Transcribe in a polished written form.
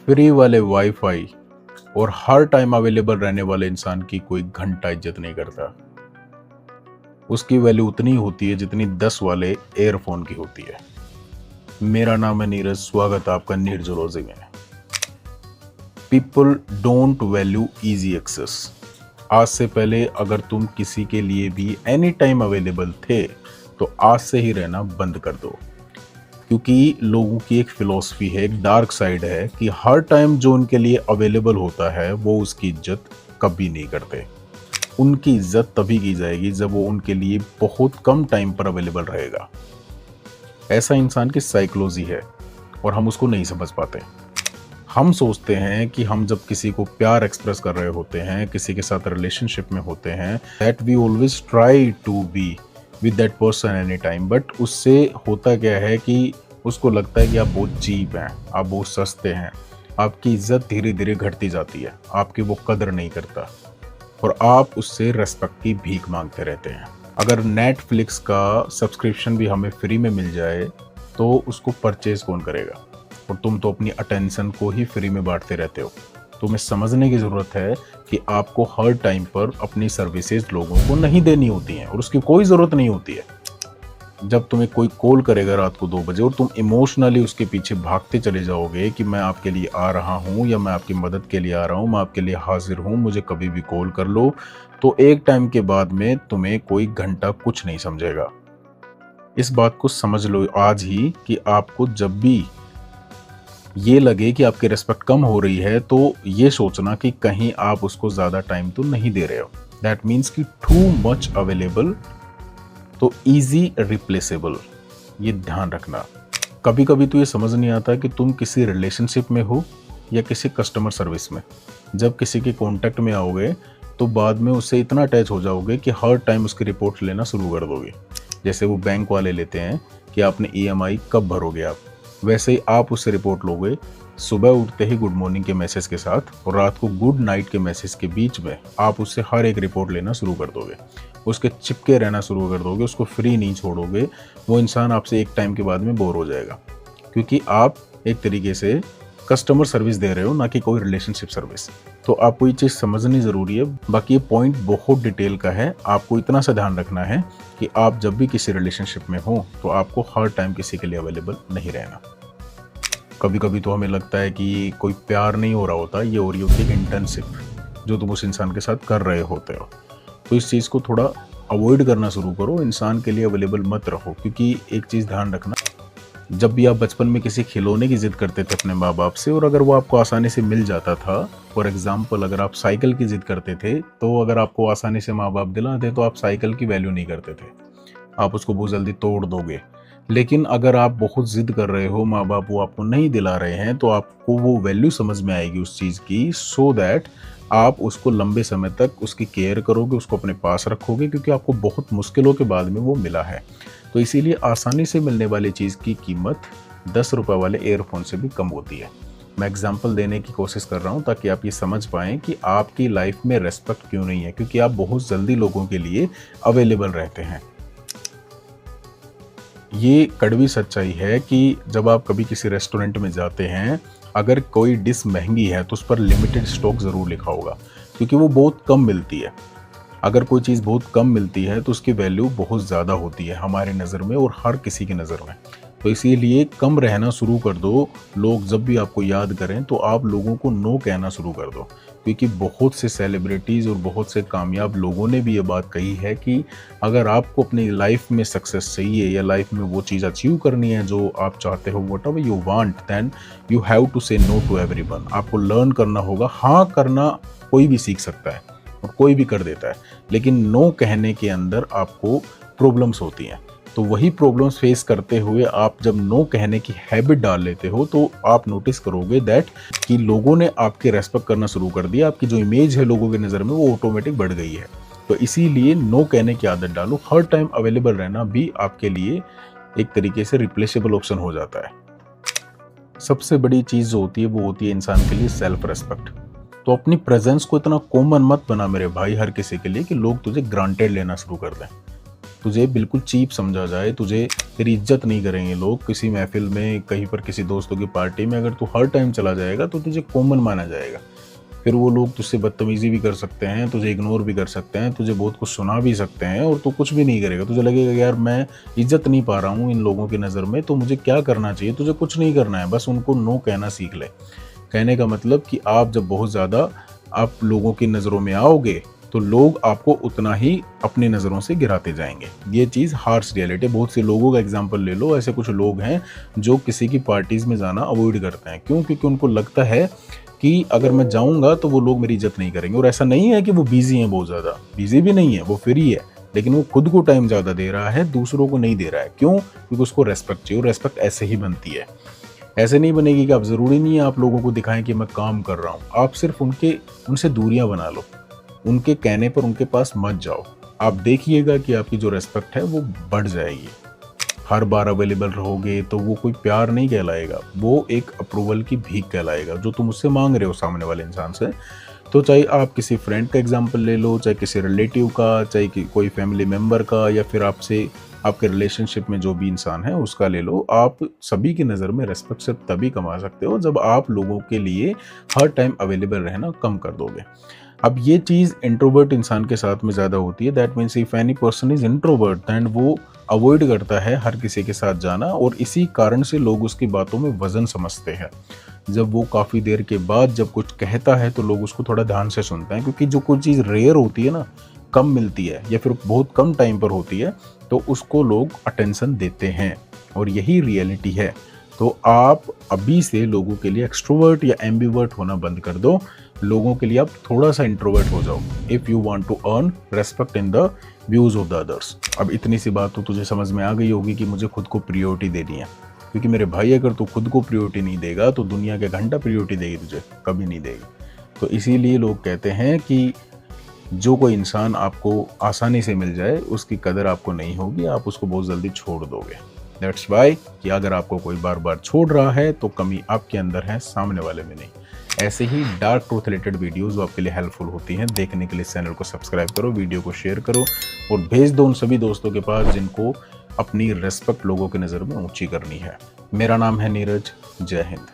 Free वाले wifi और हर time available रहने वाले इंसान की कोई घंटा इज्जत नहीं करता। उसकी वैल्यू उतनी होती है जितनी 10 वाले एयरफोन की होती है। मेरा नाम है नीरज, स्वागत है आपका नीरजोलॉजी में। People don't value easy access. आज से पहले अगर तुम किसी के लिए भी एनी टाइम अवेलेबल थे तो आज से ही रहना बंद कर दो, क्योंकि लोगों की एक फिलॉसफी है, एक डार्क साइड है कि हर टाइम जो उनके लिए अवेलेबल होता है वो उसकी इज्जत कभी नहीं करते। उनकी इज्जत तभी की जाएगी जब वो उनके लिए बहुत कम टाइम पर अवेलेबल रहेगा। ऐसा इंसान की साइकोलॉजी है और हम उसको नहीं समझ पाते। हम सोचते हैं कि हम जब किसी को प्यार एक्सप्रेस कर रहे होते हैं, किसी के साथ रिलेशनशिप में होते हैं, that we always try to be with that person any time. But उससे होता क्या है कि उसको लगता है कि आप बहुत चीप हैं, आप बहुत सस्ते हैं, आपकी इज्जत धीरे धीरे घटती जाती है, आपकी वो कदर नहीं करता और आप उससे रेस्पेक्ट की भीख मांगते रहते हैं। अगर नेटफ्लिक्स का सब्सक्रिप्शन भी हमें फ्री में मिल जाए तो उसको परचेज कौन करेगा? और तुम तो अपनी अटेंशन को ही फ्री में बांटते रहते हो। तुम्हें समझने की ज़रूरत है कि आपको हर टाइम पर अपनी सर्विसेज लोगों को नहीं देनी होती हैं और उसकी कोई ज़रूरत नहीं होती है। जब तुम्हें कोई कॉल करेगा रात को 2 बजे और तुम इमोशनली उसके पीछे भागते चले जाओगे कि मैं आपके लिए आ रहा हूँ या मैं आपकी मदद के लिए आ रहा हूँ, मैं आपके लिए हाजिर हूँ, मुझे कभी भी कॉल कर लो, तो एक टाइम के बाद में तुम्हें कोई घंटा कुछ नहीं समझेगा। इस बात को समझ लो आज ही कि आपको जब भी ये लगे कि आपकी रिस्पेक्ट कम हो रही है तो ये सोचना कि कहीं आप उसको ज़्यादा टाइम तो नहीं दे रहे हो। दैट मीन्स कि टू मच अवेलेबल तो इजी रिप्लेसेबल, ये ध्यान रखना। कभी कभी तो ये समझ नहीं आता कि तुम किसी रिलेशनशिप में हो या किसी कस्टमर सर्विस में। जब किसी के कांटेक्ट में आओगे तो बाद में उससे इतना अटैच हो जाओगे कि हर टाइम उसकी रिपोर्ट लेना शुरू कर दोगे। जैसे वो बैंक वाले लेते हैं कि आपने EMI कब भरोगे आप, वैसे ही आप उससे रिपोर्ट लोगे। सुबह उठते ही गुड मॉर्निंग के मैसेज के साथ और रात को गुड नाइट के मैसेज के बीच में आप उससे हर एक रिपोर्ट लेना शुरू कर दोगे, उसके चिपके रहना शुरू कर दोगे, उसको फ्री नहीं छोड़ोगे। वो इंसान आपसे एक टाइम के बाद में बोर हो जाएगा, क्योंकि आप एक तरीके से कस्टमर सर्विस दे रहे हो, ना कि कोई रिलेशनशिप सर्विस। तो आपको ये चीज़ समझनी ज़रूरी है। बाकी ये पॉइंट बहुत डिटेल का है, आपको इतना सा ध्यान रखना है कि आप जब भी किसी रिलेशनशिप में हो तो आपको हर टाइम किसी के लिए अवेलेबल नहीं रहना। कभी कभी तो हमें लगता है कि कोई प्यार नहीं हो रहा होता, ये हो रही होती है इंटर्नशिप जो तुम उस इंसान के साथ कर रहे होते हो। तो इस चीज़ को थोड़ा अवॉइड करना शुरू करो, इंसान के लिए अवेलेबल मत रहो। क्योंकि एक चीज़ ध्यान रखना, जब भी आप बचपन में किसी खिलौने की ज़िद करते थे अपने माँ बाप से और अगर वो आपको आसानी से मिल जाता था, फॉर एग्जाम्पल अगर आप साइकिल की ज़िद करते थे तो अगर आपको आसानी से माँ बाप दिलाते तो आप साइकिल की वैल्यू नहीं करते थे, आप उसको बहुत जल्दी तोड़ दोगे। लेकिन अगर आप बहुत ज़िद कर रहे हो, माँ बाप वो आपको नहीं दिला रहे हैं, तो आपको वो वैल्यू समझ में आएगी उस चीज़ की, सो दैट आप उसको लंबे समय तक उसकी केयर करोगे, उसको अपने पास रखोगे, क्योंकि आपको बहुत मुश्किलों के बाद में वो मिला है। तो इसीलिए आसानी से मिलने वाली चीज़ की कीमत 10 रुपये वाले एयरफोन से भी कम होती है। मैं एग्जाम्पल देने की कोशिश कर रहा हूँ ताकि आप ये समझ पाएँ कि आपकी लाइफ में रेस्पेक्ट क्यों नहीं है, क्योंकि आप बहुत जल्दी लोगों के लिए अवेलेबल रहते हैं। ये कड़वी सच्चाई है कि जब आप कभी किसी रेस्टोरेंट में जाते हैं, अगर कोई डिश महंगी है तो उस पर लिमिटेड स्टॉक ज़रूर लिखा होगा, क्योंकि वो बहुत कम मिलती है। अगर कोई चीज़ बहुत कम मिलती है तो उसकी वैल्यू बहुत ज़्यादा होती है हमारी नज़र में और हर किसी की नज़र में। तो इसीलिए कम रहना शुरू कर दो। लोग जब भी आपको याद करें तो आप लोगों को नो कहना शुरू कर दो, क्योंकि बहुत से सेलिब्रिटीज़ और बहुत से कामयाब लोगों ने भी ये बात कही है कि अगर आपको अपनी लाइफ में सक्सेस चाहिए या लाइफ में वो चीज़ अचीव करनी है जो आप चाहते हो, whatever you want, then you have to say no to everyone. आपको लर्न करना होगा। हाँ करना कोई भी सीख सकता है और कोई भी कर देता है, लेकिन नो कहने के अंदर आपको प्रॉब्लम्स होती हैं। तो वही प्रॉब्लम्स फेस करते हुए आप जब नो कहने की हैबिट डाल लेते हो तो आप नोटिस करोगे दैट कि लोगों ने आपके रेस्पेक्ट करना शुरू कर दिया, आपकी जो इमेज है लोगों की नज़र में वो ऑटोमेटिक बढ़ गई है। तो इसीलिए नो कहने की आदत डालो। हर टाइम अवेलेबल रहना भी आपके लिए एक तरीके से रिप्लेसेबल ऑप्शन हो जाता है। सबसे बड़ी चीज़ जो होती है वो होती है इंसान के लिए सेल्फ रेस्पेक्ट। तो अपनी प्रेजेंस को इतना कॉमन मत बना मेरे भाई हर किसी के लिए कि लोग तुझे ग्रांटेड लेना शुरू कर दें। तुझे बिल्कुल चीप समझा जाए, तुझे तेरी इज्जत नहीं करेंगे लोग। किसी महफिल में, कहीं पर किसी दोस्तों की पार्टी में अगर तू हर टाइम चला जाएगा तो तुझे कॉमन माना जाएगा। फिर वो लोग तुझसे बदतमीज़ी भी कर सकते हैं, तुझे इग्नोर भी कर सकते हैं, तुझे बहुत कुछ सुना भी सकते हैं और तू कुछ भी नहीं करेगा। तुझे लगेगा यार मैं इज्जत नहीं पा रहा हूँ इन लोगों की नज़र में, तो मुझे क्या करना चाहिए? तुझे कुछ नहीं करना है, बस उनको नो कहना सीख ले। कहने का मतलब कि आप जब बहुत ज़्यादा आप लोगों की नज़रों में आओगे तो लोग आपको उतना ही अपनी नज़रों से गिराते जाएंगे। ये चीज़ हार्श रियलिटी। बहुत से लोगों का एग्जांपल ले लो। ऐसे कुछ लोग हैं जो किसी की पार्टीज़ में जाना अवॉइड करते हैं। क्यों? क्योंकि उनको लगता है कि अगर मैं जाऊंगा तो वो लोग मेरी इज्जत नहीं करेंगे। और ऐसा नहीं है कि वो बिजी हैं, बहुत ज़्यादा बिजी भी नहीं है, वो फ्री है, लेकिन वो खुद को टाइम ज़्यादा दे रहा है, दूसरों को नहीं दे रहा है। क्यों? क्योंकि उसको रेस्पेक्ट चाहिए। और रेस्पेक्ट ऐसे ही बनती है, ऐसे नहीं बनेगी कि आप ज़रूरी नहीं है आप लोगों को दिखाएं कि मैं काम कर रहा हूँ। आप सिर्फ उनसे दूरियां बना लो, उनके कहने पर उनके पास मत जाओ। आप देखिएगा कि आपकी जो रेस्पेक्ट है वो बढ़ जाएगी। हर बार अवेलेबल रहोगे तो वो कोई प्यार नहीं कहलाएगा, वो एक अप्रूवल की भीख कहलाएगा जो तुम उससे मांग रहे हो सामने वाले इंसान से। तो चाहे आप किसी फ्रेंड का एग्जांपल ले लो, चाहे किसी रिलेटिव का, चाहे कोई फैमिली मेम्बर का, या फिर आपसे आपके रिलेशनशिप में जो भी इंसान है उसका ले लो। आप सभी की नज़र में रेस्पेक्ट सिर्फ तभी कमा सकते हो जब आप लोगों के लिए हर टाइम अवेलेबल रहना कम कर दोगे। अब ये चीज़ इंट्रोवर्ट इंसान के साथ में ज़्यादा होती है। That means if any person is introvert then वो अवॉइड करता है हर किसी के साथ जाना, और इसी कारण से लोग उसकी बातों में वजन समझते हैं। जब वो काफ़ी देर के बाद जब कुछ कहता है तो लोग उसको थोड़ा ध्यान से सुनते हैं, क्योंकि जो कोई चीज़ रेयर होती है ना, कम मिलती है या फिर बहुत कम टाइम पर होती है, तो उसको लोग अटेंशन देते हैं, और यही रियलिटी है। तो आप अभी से लोगों के लिए एक्सट्रोवर्ट या एम्बिवर्ट होना बंद कर दो। लोगों के लिए आप थोड़ा सा इंट्रोवर्ट हो जाओ if you want to earn respect in the views of the others. अब इतनी सी बात तो तुझे समझ में आ गई होगी कि मुझे खुद को प्रियोरिटी देनी है, क्योंकि मेरे भाई अगर तू खुद को प्रियोरिटी नहीं देगा तो दुनिया के घंटा प्रियोरिटी देगी तुझे? कभी नहीं देगी। तो इसीलिए लोग कहते हैं कि जो कोई इंसान आपको आसानी से मिल जाए उसकी कदर आपको नहीं होगी, आप उसको बहुत जल्दी छोड़ दोगे। दैट्स वाई कि अगर आपको कोई बार बार छोड़ रहा है तो कमी आपके अंदर है, सामने वाले में नहीं। ऐसे ही डार्क ट्रूथ रिलेटेड वीडियोस जो आपके लिए हेल्पफुल होती हैं, देखने के लिए चैनल को सब्सक्राइब करो, वीडियो को शेयर करो और भेज दो उन सभी दोस्तों के पास जिनको अपनी रेस्पेक्ट लोगों की नज़र में ऊंची करनी है। मेरा नाम है नीरज। जय हिंद।